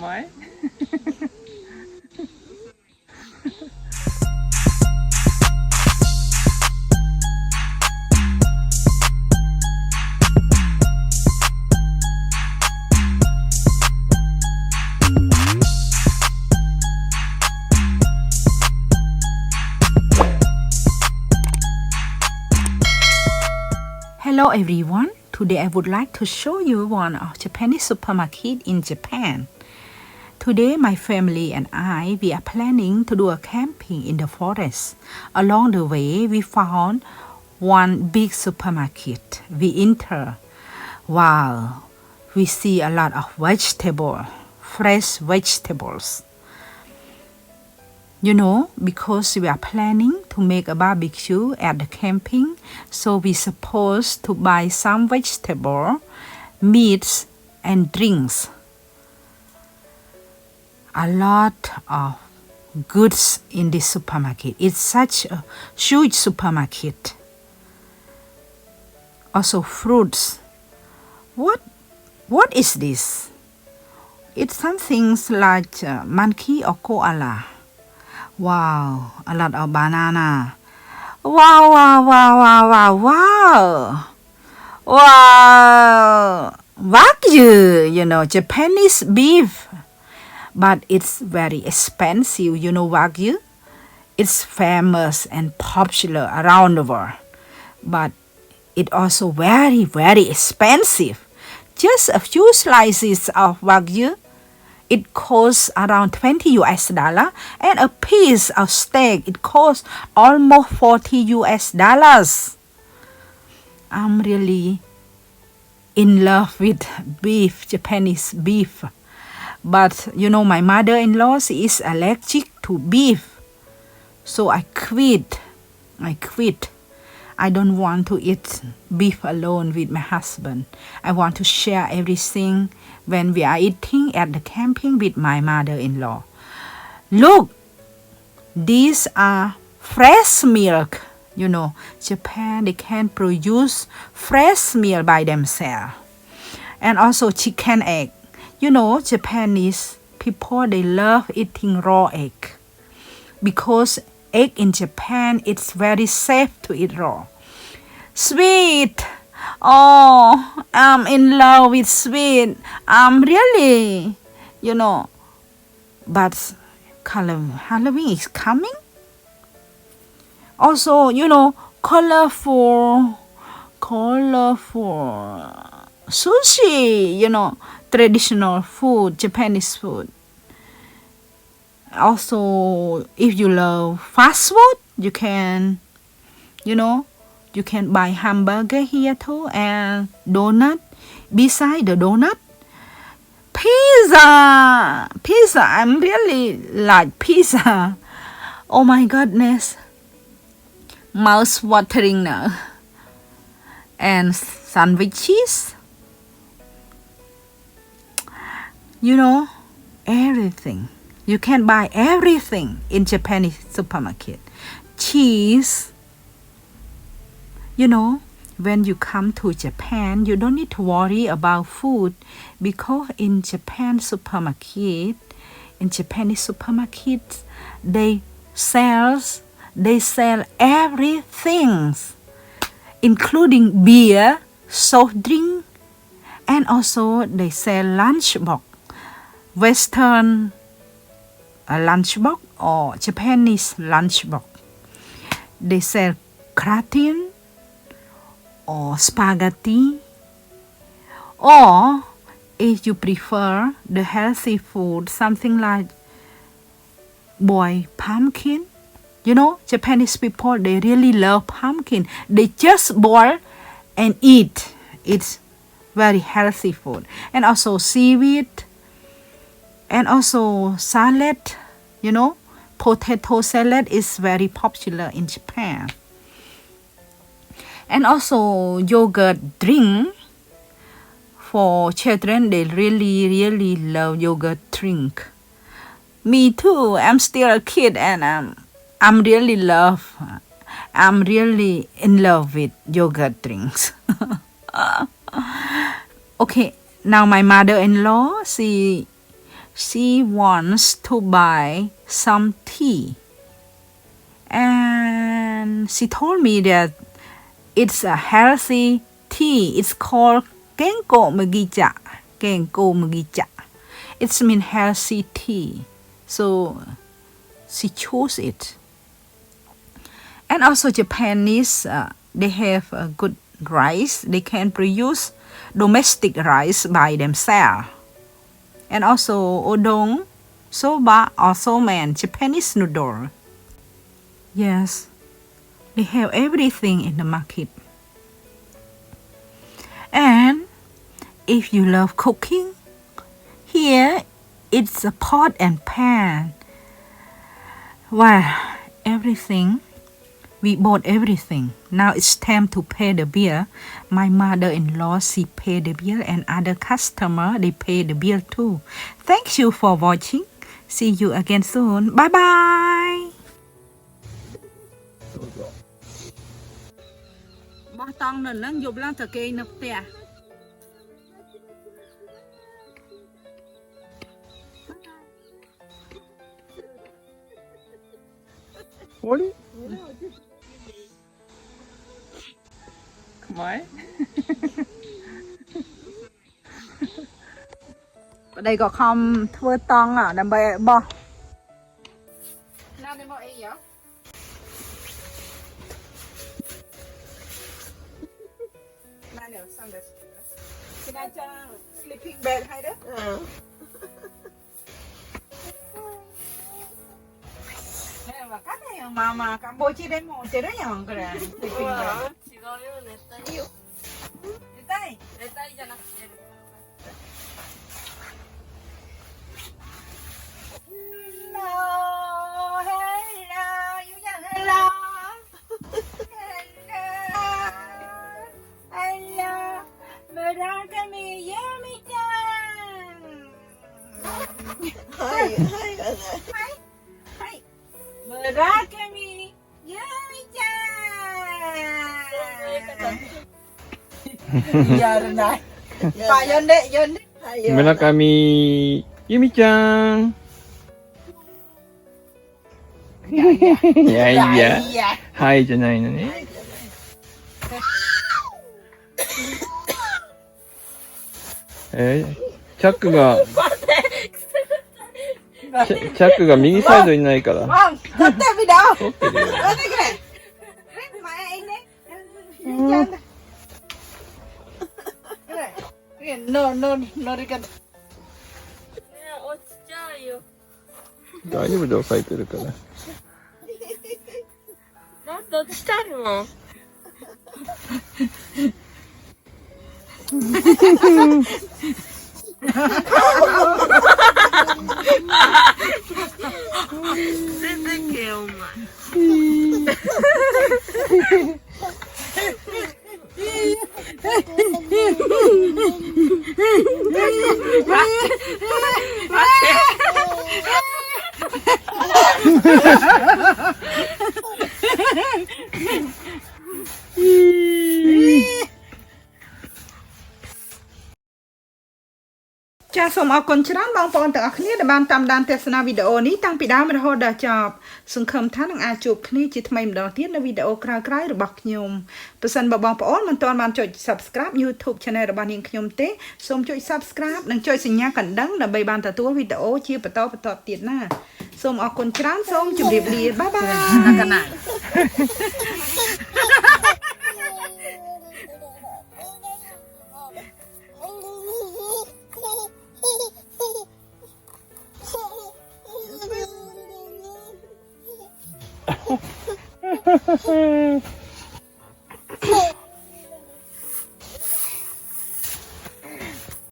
boy. Hello everyone, today I would like to show you one of Japanese supermarket in Japan. Today my family and we are planning to do a camping in the forest. Along the way we found one big supermarket. We enter. Wow, we see a lot of fresh vegetables. You know, because we are planning to make a barbecue at the camping, so we supposed to buy some vegetable, meats, and drinks. A lot of goods in this supermarket. It's such a huge supermarket. Also fruits. What is this? It's something like monkey or koala. Wow, a lot of banana. Wow. Wagyu, you know, Japanese beef. But it's very expensive, you know, Wagyu. It's famous and popular around the world. But it also very, very expensive. Just a few slices of Wagyu, it costs around $20 and a piece of steak it costs almost $40. I'm really in love with beef, Japanese beef. But you know, my mother-in-law, she is allergic to beef. So I quit. I don't want to eat beef alone with my husband. I want to share everything when we are eating at the camping with my mother-in-law. Look, these are fresh milk. You know, Japan, they can produce fresh milk by themselves. And also chicken egg. You know, Japanese people, they love eating raw egg. Because egg in Japan, it's very safe to eat raw. Sweet. Oh, I'm in love with sweet. I'm really, you know. But Halloween is coming. Also, you know, colorful sushi, you know, traditional food, Japanese food. Also, if you love fast food, you can, you know, you can buy hamburger here too and donut. Beside the donut, pizza. I'm really like pizza. Oh my goodness. Mouth watering now. And sandwiches. You know, everything. You can buy everything in Japanese supermarket. Cheese. You know, when you come to Japan, you don't need to worry about food because in Japanese supermarkets, they sell everything, including beer, soft drink, and also they sell lunchbox, Western lunchbox or Japanese lunchbox. They sell gratin or spaghetti, or if you prefer the healthy food, something like boiled pumpkin. You know, Japanese people, they really love pumpkin. They just boil and eat. It's very healthy food. And also seaweed, and also salad. You know, potato salad is very popular in Japan. And also yogurt drink. For children, they really love yogurt drink. Me too. I'm still a kid and I'm really in love with yogurt drinks. Okay, now my mother-in-law, she she wants to buy some tea. And she told me that it's a healthy tea. It's called Genko Magicha. Genko Magicha. It's mean healthy tea. So she chose it. And also Japanese, they have a good rice. They can produce domestic rice by themselves. And also udon, soba, or somen, Japanese noodle. Yes, they have everything in the market. And if you love cooking, here it's a pot and pan. Well, everything. We bought everything. Now it's time to pay the bill. My mother-in-law, she pay the bill, and other customer, they pay the bill too. Thank you for watching. See you again soon. Bye bye. បោះតង់នៅនឹងយប់ឡើងទៅគេនៅផ្ទះ 終わり Mới ở đây có không thưa tông à đầm bè bò nào đi mua gì vậy nào nè xong rồi cái này cho sleeping bed hay đó mà cắt này mà Campuchia đây một chế đó nhỏng cái này sleeping bed giờ rồi này bà dân đấy村上由美ちゃんいやいやはいじゃないのねチャックが右サイドにないから撮ってビデオ撮ってるよ乗り方落ちちゃうよ。大丈夫で押さえてるからなんで落ちたるもん。出てけよお前。ចាសសូមអរគុណច្រើនបងប្អូនទាំងអស់គ្នាដែលបានតាមដានទស្សនាវីដេអូនេះតាំងពីដើមរហូតដល់ចប់សង្ឃឹមថានឹងអាចជួបគ្នាជាថ្មីម្ដងទៀតនៅវីដេអូក្រោយៗរបស់ខ្ញុំប្រសិនបើបងប្អូនមិនទាន់បានចុច Subscribe YouTube Channel របស់នាងខ្ញុំទេសូមចុច Subscribe និងចុចសញ្ញាកណ្ដឹងដើម្បីបានទទួលវីដេអូជាបន្តទៀតណាសូមអរគុណច្រើនសូមជម្រាបលាបាយបាយកណាHa ha ha.